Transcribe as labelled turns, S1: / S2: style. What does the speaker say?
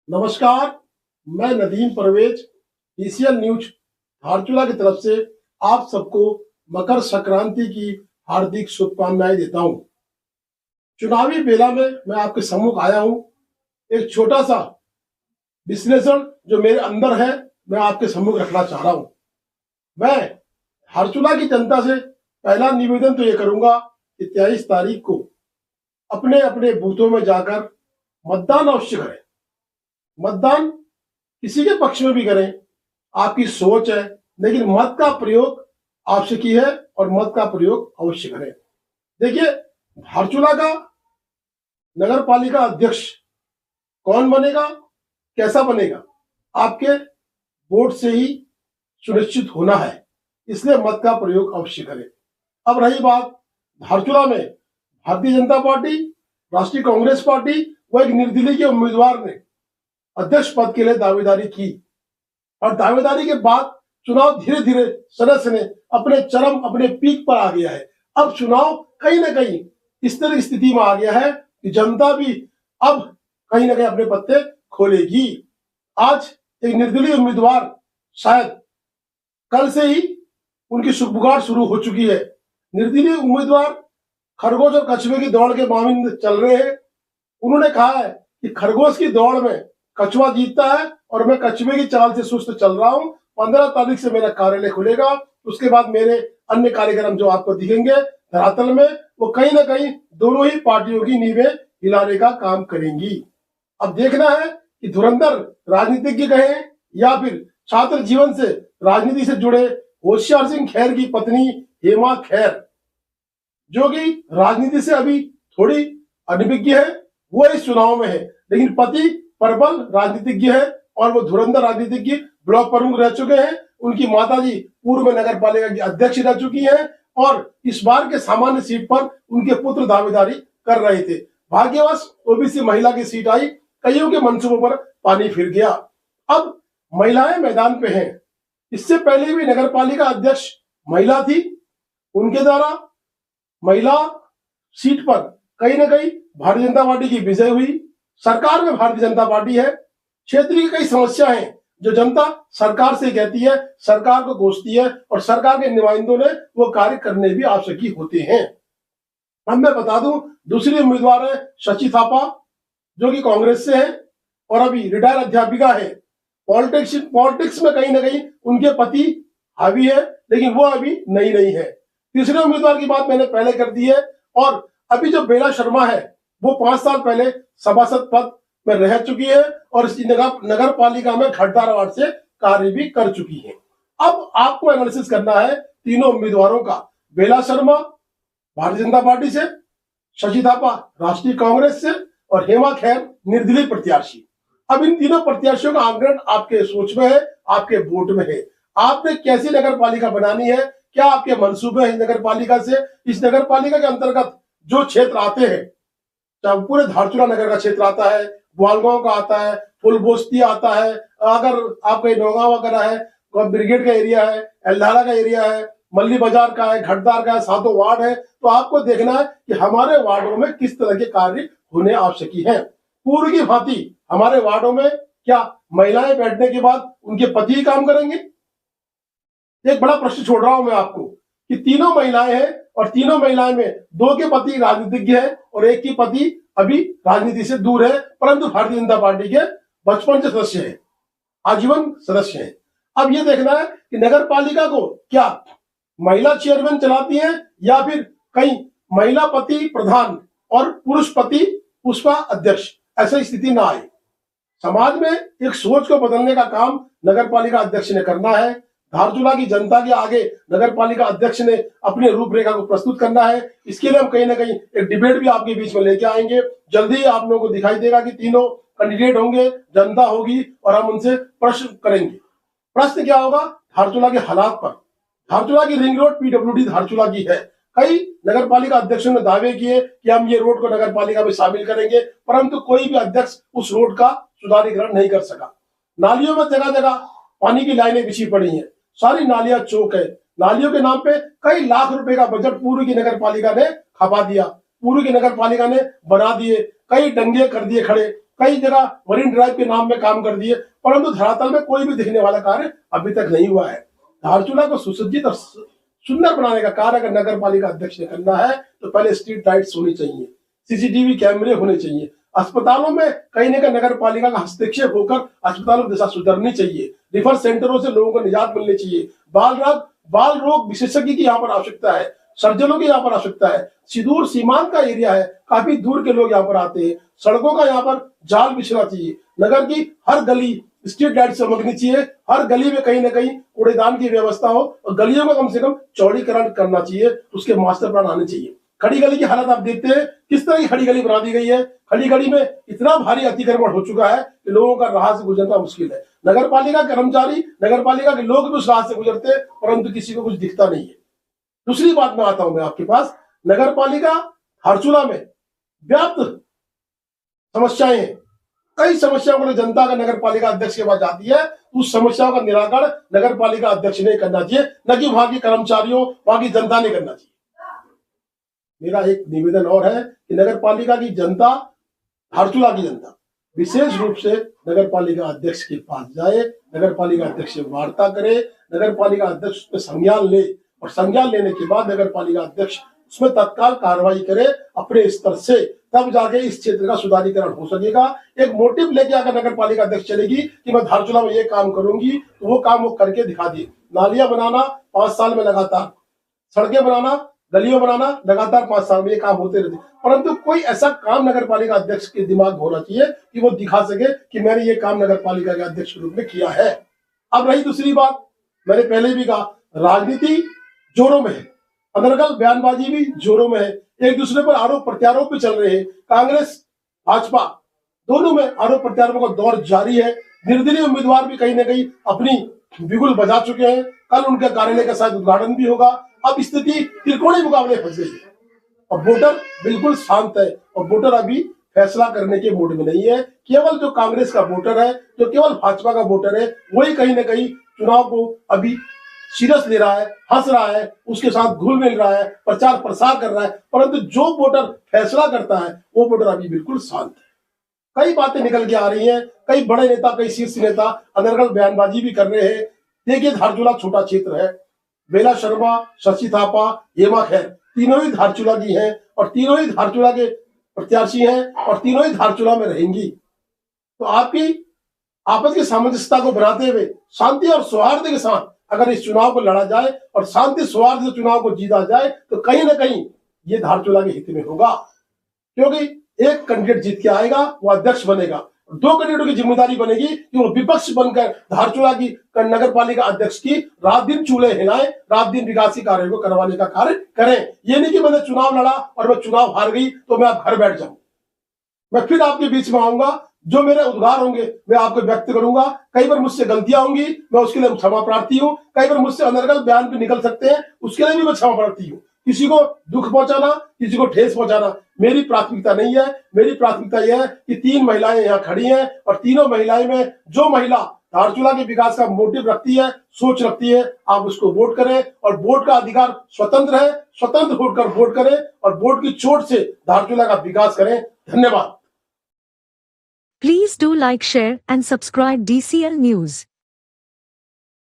S1: नमस्कार। मैं Nadeem Parvez TCL news Dharchula की तरफ से आप सबको मकर संक्रांति की हार्दिक शुभकामनाएं देता हूं। चुनावी बेला में मैं आपके सम्मुख आया हूं। एक छोटा सा विश्लेषण जो मेरे अंदर है मैं आपके सम्मुख रखना चाह रहा हूं। मैं धारचूला की जनता से पहला निवेदन तो ये करूंगा कि 23 तारीख को अपने अपने बूथों में जाकर मतदान अवश्य करें। मतदान किसी के पक्ष में भी करें, आपकी सोच है, लेकिन मत का प्रयोग आवश्यकी है और मत का प्रयोग अवश्य करें। देखिए, धारचूला का नगर पालिका अध्यक्ष कौन बनेगा, कैसा बनेगा, आपके वोट से ही सुनिश्चित होना है, इसलिए मत का प्रयोग अवश्य करें। अब रही बात धारचूला में भारतीय जनता पार्टी, राष्ट्रीय कांग्रेस पार्टी व एक निर्दलीय के उम्मीदवार ने अध्यक्ष पद के लिए दावेदारी की और दावेदारी के बाद चुनाव धीरे धीरे सदस्य ने अपने पीक पर आ गया है। अब चुनाव कहीं ना कहीं इस तरह की स्थिति में आ गया है कि जनता भी अब कहीं ना कहीं अपने पत्ते खोलेगी। आज एक निर्दलीय उम्मीदवार शायद कल से ही उनकी सुखबुगाड़ शुरू हो चुकी है। निर्दलीय उम्मीदवार खरगोश और कछुए की दौड़ के मामिले चल रहे हैं। उन्होंने कहा है कि खरगोश की दौड़ में कछुआ जीतता है और मैं कछुए की चाल से सुस्त चल रहा हूं। 15 तारीख से मेरा कार्यालय खुलेगा, उसके बाद मेरे अन्य कार्यक्रम जो आपको दिखेंगे धरातल में, वो कहीं ना कहीं दोनों ही पार्टियों की नींवें हिलाने का काम करेंगी। अब देखना है कि धुरंधर राजनीतिज्ञ कहें या फिर छात्र जीवन से राजनीति से जुड़े होशियार सिंह खैर की पत्नी हेमा खैर, जो कि राजनीति से अभी थोड़ी अनभिज्ञ है, वो इस चुनाव में है, लेकिन पति प्रबल राजनीतिज्ञ है और वो धुरंधर राजनीतिज्ञ ब्लॉक प्रमुख रह चुके हैं। उनकी माताजी पूर्व में नगर पालिका की अध्यक्ष रह चुकी हैं और इस बार के सामान्य सीट पर उनके पुत्र दावेदारी कर रहे थे। भाग्यवश ओबीसी महिला की सीट आई, कईयों के मंसूबों पर पानी फिर गया। अब महिलाएं मैदान पे हैं। इससे पहले भी नगर पालिका अध्यक्ष महिला थी, उनके द्वारा महिला सीट पर कहीं ना कहीं भारतीय जनता पार्टी की विजय हुई। सरकार में भारतीय जनता पार्टी है। क्षेत्र की कई समस्या है जो जनता सरकार से कहती है, सरकार को कोसती है और सरकार के नुमाइंदों ने वो कार्य करने भी आवश्यक होते हैं। अब मैं बता दूं, दूसरी उम्मीदवार है शशि थापा, जो कि कांग्रेस से है और अभी रिटायर अध्यापिका है। पॉलिटिक्स में कहीं ना कहीं उनके पति हावी है, लेकिन वो अभी नई है। तीसरे उम्मीदवार की बात मैंने पहले कर दी है और अभी जो बेला शर्मा है वो 5 साल पहले सभासद पद में रह चुकी है और इस नगर पालिका में खड़दार वार्ड से कार्य भी कर चुकी है। अब आपको एनालिसिस करना है तीनों उम्मीदवारों का। बेला शर्मा भारतीय जनता पार्टी से, शशि थापा राष्ट्रीय कांग्रेस से और हेमा खैर निर्दलीय प्रत्याशी। अब इन तीनों प्रत्याशियों का आंकड़न आपके सोच में है, आपके वोट में है। आपने कैसी नगर पालिका बनानी है, क्या आपके मंसूबे हैं इस नगर पालिका से? इस नगर पालिका के अंतर्गत जो क्षेत्र आते हैं, चाहे पूरे धारचूला नगर का क्षेत्र आता है, ग्वालगांव का आता है, फुलबोस्ती आता है, अगर आपका नौगांव वगैरह है, ब्रिगेड का एरिया है, एल्धारा का एरिया है, मल्ली बाजार का है, घटदार का है, सातों वार्ड है, तो आपको देखना है कि हमारे वार्डों में किस तरह के कार्य होने आवश्यक है। पूर्व की भांति हमारे वार्डों में क्या महिलाएं बैठने के बाद उनके पति ही काम करेंगे? एक बड़ा प्रश्न छोड़ रहा हूं मैं आपको कि तीनों महिलाएं हैं और तीनों महिलाएं में 2 के पति राजनीतिज्ञ है और 1 की पति अभी राजनीति से दूर है, परंतु भारतीय जनता पार्टी के बचपन से सदस्य है, आजीवन सदस्य है। अब ये देखना है कि नगर पालिका को क्या महिला चेयरमैन चलाती है या फिर कहीं महिला पति प्रधान और पुरुष पति उसका अध्यक्ष, ऐसी स्थिति ना आए। समाज में एक सोच को बदलने का काम नगर पालिका अध्यक्ष ने करना है। धारचूला की जनता के आगे नगर पालिका अध्यक्ष ने अपने रूपरेखा को प्रस्तुत करना है। इसके लिए हम कहीं ना कहीं एक डिबेट भी आपके बीच में लेके आएंगे। जल्दी ही आप लोगों को दिखाई देगा कि तीनों कैंडिडेट होंगे, जनता होगी और हम उनसे प्रश्न करेंगे। प्रश्न क्या होगा? धारचूला के हालात पर। धारचूला की रिंग रोड पीडब्ल्यूडी धारचूला की है। कई नगर पालिका अध्यक्षों ने दावे किए कि हम ये रोड को नगर पालिका में शामिल करेंगे, परंतु कोई भी अध्यक्ष उस रोड का सुधारीकरण नहीं कर सका। नालियों में जगह जगह पानी की लाइनें बिछी पड़ी हैं, सारी नालियां चौक है। नालियों के नाम पे कई लाख रुपए का बजट पूर्व की नगर पालिका ने खपा दिया, पूर्व की नगर पालिका ने बना दिए, कई डंगे कर दिए खड़े, कई जगह मरीन ड्राइव के नाम में काम कर दिए, परंतु धरातल में कोई भी दिखने वाला कार्य अभी तक नहीं हुआ है। धारचूला को सुसज्जित और सुंदर बनाने का कार्य अगर नगर पालिका अध्यक्ष ने करना है तो पहले स्ट्रीट लाइट्स होनी चाहिए, सीसीटीवी कैमरे होने चाहिए, अस्पतालों में कहीं न कहीं नगर पालिका का हस्तक्षेप होकर अस्पतालों की दशा सुधरनी चाहिए, रिफर सेंटरों से लोगों को निजात मिलनी चाहिए, बाल रोग विशेषज्ञ की यहाँ पर आवश्यकता है, सर्जनों की यहाँ पर आवश्यकता है, सुदूर सीमांत का एरिया है, काफी दूर के लोग यहाँ पर आते हैं, सड़कों का यहाँ पर जाल बिछना चाहिए, नगर की हर गली स्ट्रीट लाइट चमकनी चाहिए, हर गली में कहीं ना कहीं कूड़ेदान की व्यवस्था हो और गलियों का कम से कम चौड़ीकरण करना चाहिए, उसके मास्टर प्लान आने चाहिए। खड़ी गली की हालत आप देखते हैं किस तरह की खड़ी गली बना दी गई है। खड़ी गली में इतना भारी अतिक्रमण हो चुका है कि लोगों का राह से गुजरना मुश्किल है। नगर पालिका कर्मचारी, नगर पालिका के लोग भी उस राह से गुजरते हैं, परंतु किसी को कुछ दिखता नहीं है। दूसरी बात में आता हूं मैं आपके पास, नगर पालिका धारचूला में व्याप्त समस्याएं हैं। कई समस्याओं को जनता का नगर पालिका अध्यक्ष के पास जाती है, उस समस्याओं का निराकरण नगर पालिका अध्यक्ष ने करना चाहिए, न कि वहां के कर्मचारियों, वहां की जनता ने करना चाहिए। मेरा एक निवेदन और है कि नगर पालिका की जनता, धारचूला की जनता विशेष रूप से नगर पालिका अध्यक्ष के पास जाए, नगर पालिका अध्यक्ष से वार्ता करे, नगर पालिका अध्यक्ष उसमें संज्ञान ले और संज्ञान लेने के बाद नगर पालिका अध्यक्ष उसमें तत्काल कार्रवाई करे अपने स्तर से, तब जाके इस क्षेत्र का सुधारीकरण हो सकेगा। एक मोटिव लेके अगर नगर पालिका अध्यक्ष चलेगी कि मैं धारचूला में ये काम करूंगी, तो वो काम वो करके दिखा दी। नालियां बनाना 5 साल में लगातार, सड़कें बनाना, गलियों बनाना लगातार 5 साल में ये काम होते रहते, परंतु कोई ऐसा काम नगर पालिका अध्यक्ष के दिमाग में होना चाहिए कि वो दिखा सके कि मैंने ये काम नगर पालिका के अध्यक्ष के रूप में किया है। अब रही दूसरी बात, मैंने पहले भी कहा, राजनीति जोरों में है, अनर्गल बयानबाजी भी जोरों में है, एक दूसरे पर आरोप प्रत्यारोप भी चल रहे हैं। कांग्रेस भाजपा दोनों में आरोप प्रत्यारोपों का दौर जारी है। निर्दलीय उम्मीदवार भी कहीं ना कहीं अपनी बिगुल बजा चुके हैं, कल उनके कार्यालय का शायद उद्घाटन भी होगा। अब स्थिति त्रिकोणीय मुकाबले फंस गई है और वोटर बिल्कुल शांत है और वोटर अभी फैसला करने के मूड में नहीं है। केवल जो कांग्रेस का वोटर है, जो केवल भाजपा का वोटर है, वही कहीं ना कहीं चुनाव को अभी सीरियस ले रहा है, हंस रहा है, उसके साथ घुल मिल रहा है, प्रचार प्रसार कर रहा है, परंतु जो वोटर फैसला करता है वो वोटर अभी बिल्कुल शांत है। कई बातें निकल के आ रही हैं, कई बड़े नेता, कई शीर्ष नेता अनर्गल बयानबाजी भी कर रहे हैं। देखिए, धारचूला छोटा क्षेत्र है, बेला शर्मा, शशि थापा, हेमा खैर तीनों ही धारचूला की हैं और तीनों ही धारचूला के प्रत्याशी हैं और तीनों ही धारचूला में रहेंगी। तो आपकी आपस की सामंजस्यता को बनाते हुए शांति और सौहार्द के साथ अगर इस चुनाव को लड़ा जाए और शांति सौहार्द से चुनाव को जीता जाए तो कहीं ना कहीं ये धारचूला के हित में होगा, क्योंकि एक कैंडिडेट जीत के आएगा, वो अध्यक्ष बनेगा, 2 कैंडिडेटों की जिम्मेदारी बनेगी कि वो विपक्ष बनकर धारचूला की नगर पालिका अध्यक्ष की रात दिन चूल्हे हिलाएं, रात दिन विकासी कार्यों को करवाने का कार्य करें। ये नहीं कि मैंने चुनाव लड़ा और मैं चुनाव हार गई तो मैं अब घर बैठ जाऊं। मैं फिर आपके बीच में आऊंगा, जो मेरे उद्गार होंगे मैं आपको व्यक्त करूंगा। कई बार मुझसे गलतियां होंगी, मैं उसके लिए क्षमा प्रार्थी हूं। कई बार मुझसे अनर्गल बयान भी निकल सकते हैं, उसके लिए भी मैं क्षमा प्रार्थी हूं। किसी को दुख पहुंचाना, किसी को ठेस पहुंचाना मेरी प्राथमिकता नहीं है। मेरी प्राथमिकता यह है कि 3 महिलाएं यहाँ खड़ी हैं और तीनों महिलाएं में जो महिला धारचूला के विकास का मोटिव रखती है, सोच रखती है, आप उसको वोट करें और वोट का अधिकार स्वतंत्र है, स्वतंत्र होकर वोट करें और वोट की चोट से धारचूला का विकास करें। धन्यवाद।
S2: Please do like, share and subscribe DCL News.